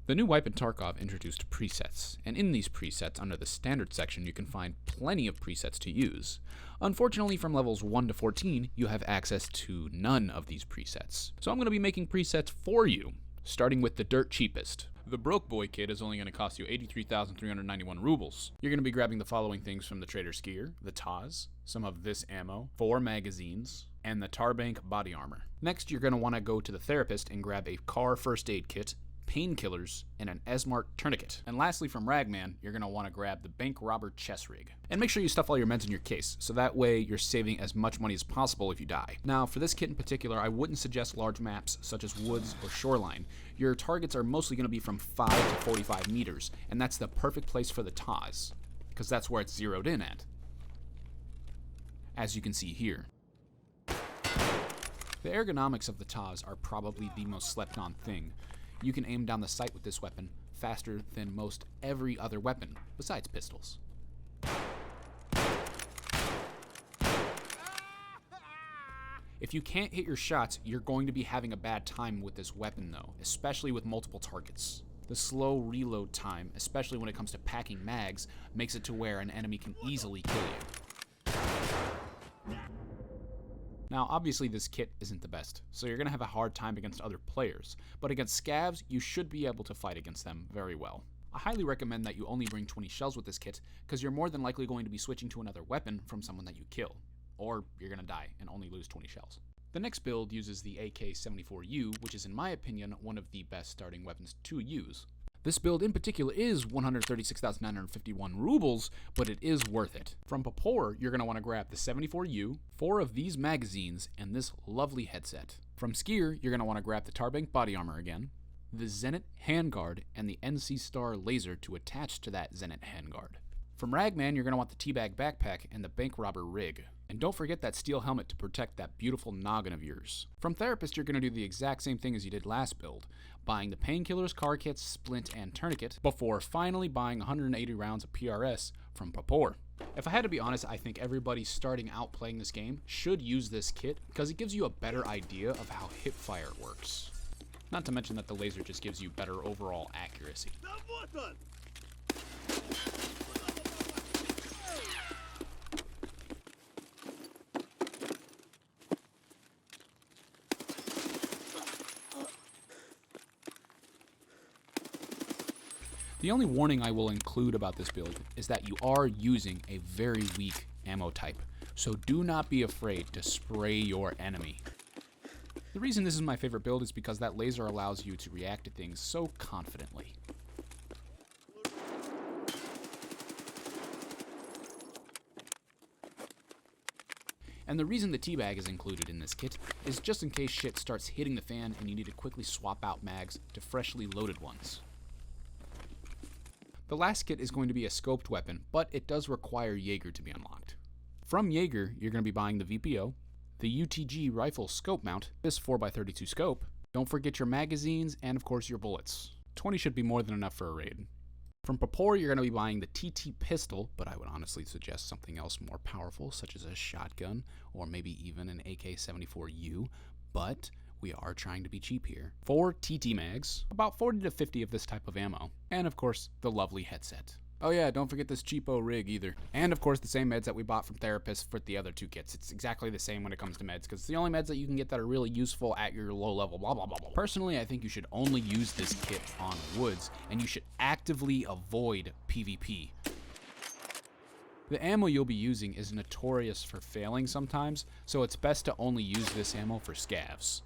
The new wipe in Tarkov introduced presets, and in these presets, under the standard section, you can find plenty of presets to use. Unfortunately, from levels 1 to 14, you have access to none of these presets. So I'm going to be making presets for you, starting with the dirt cheapest. The Broke Boy kit is only going to cost you 83,391 rubles. You're going to be grabbing the following things from the Trader's Gear: the Taz, some of this ammo, 4 magazines, and the Tarbank body armor. Next, you're going to want to go to the Therapist and grab a car first aid kit, painkillers, and an Esmart tourniquet. And lastly, from Ragman, you're going to want to grab the bank robber chest rig. And make sure you stuff all your meds in your case, so that way you're saving as much money as possible if you die. Now, for this kit in particular, I wouldn't suggest large maps such as woods or shoreline. Your targets are mostly going to be from 5 to 45 meters, and that's the perfect place for the Taz, because that's where it's zeroed in at, as you can see here. The ergonomics of the Taz are probably the most slept on thing. You can aim down the sight with this weapon faster than most every other weapon, besides pistols. If you can't hit your shots, you're going to be having a bad time with this weapon though, especially with multiple targets. The slow reload time, especially when it comes to packing mags, makes it to where an enemy can easily kill you. Now, obviously this kit isn't the best, so you're going to have a hard time against other players, but against scavs, you should be able to fight against them very well. I highly recommend that you only bring 20 shells with this kit, because you're more than likely going to be switching to another weapon from someone that you kill, or you're going to die and only lose 20 shells. The next build uses the AK-74U, which is in my opinion one of the best starting weapons to use. This build in particular is 136,951 rubles, but it is worth it. From Popor, you're going to want to grab the 74U, 4 of these magazines, and this lovely headset. From Skier, you're going to want to grab the Tarbank body armor again, the Zenit handguard, and the NC Star laser to attach to that Zenit handguard. From Ragman, you're going to want the teabag backpack and the bank robber rig. And don't forget that steel helmet to protect that beautiful noggin of yours. From Therapist, you're going to do the exact same thing as you did last build, buying the painkillers, car kits, splint, and tourniquet, before finally buying 180 rounds of PRS from Popor. If I had to be honest, I think everybody starting out playing this game should use this kit because it gives you a better idea of how hipfire works. Not to mention that the laser just gives you better overall accuracy. The only warning I will include about this build is that you are using a very weak ammo type, so do not be afraid to spray your enemy. The reason this is my favorite build is because that laser allows you to react to things so confidently. And the reason the teabag is included in this kit is just in case shit starts hitting the fan and you need to quickly swap out mags to freshly loaded ones. The last kit is going to be a scoped weapon, but it does require Jaeger to be unlocked. From Jaeger, you're going to be buying the VPO, the UTG rifle scope mount, this 4x32 scope, don't forget your magazines, and of course your bullets. 20 should be more than enough for a raid. From Popor, you're going to be buying the TT pistol, but I would honestly suggest something else more powerful, such as a shotgun, or maybe even an AK-74U, but we are trying to be cheap here. 4 TT mags, about 40 to 50 of this type of ammo, and of course, the lovely headset. Oh yeah, don't forget this cheapo rig either. And of course, the same meds that we bought from Therapist for the other 2 kits. It's exactly the same when it comes to meds, because it's the only meds that you can get that are really useful at your low level, blah, blah, blah, blah. Personally, I think you should only use this kit on woods, and you should actively avoid PvP. The ammo you'll be using is notorious for failing sometimes, so it's best to only use this ammo for scavs.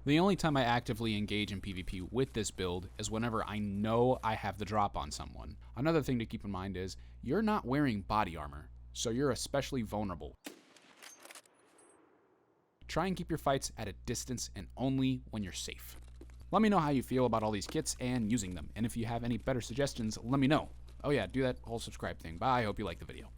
The only time I actively engage in PvP with this build is whenever I know I have the drop on someone. Another thing to keep in mind is, you're not wearing body armor, so you're especially vulnerable. Try and keep your fights at a distance and only when you're safe. Let me know how you feel about all these kits and using them, and if you have any better suggestions, let me know. Oh yeah, do that whole subscribe thing. Bye, I hope you liked the video.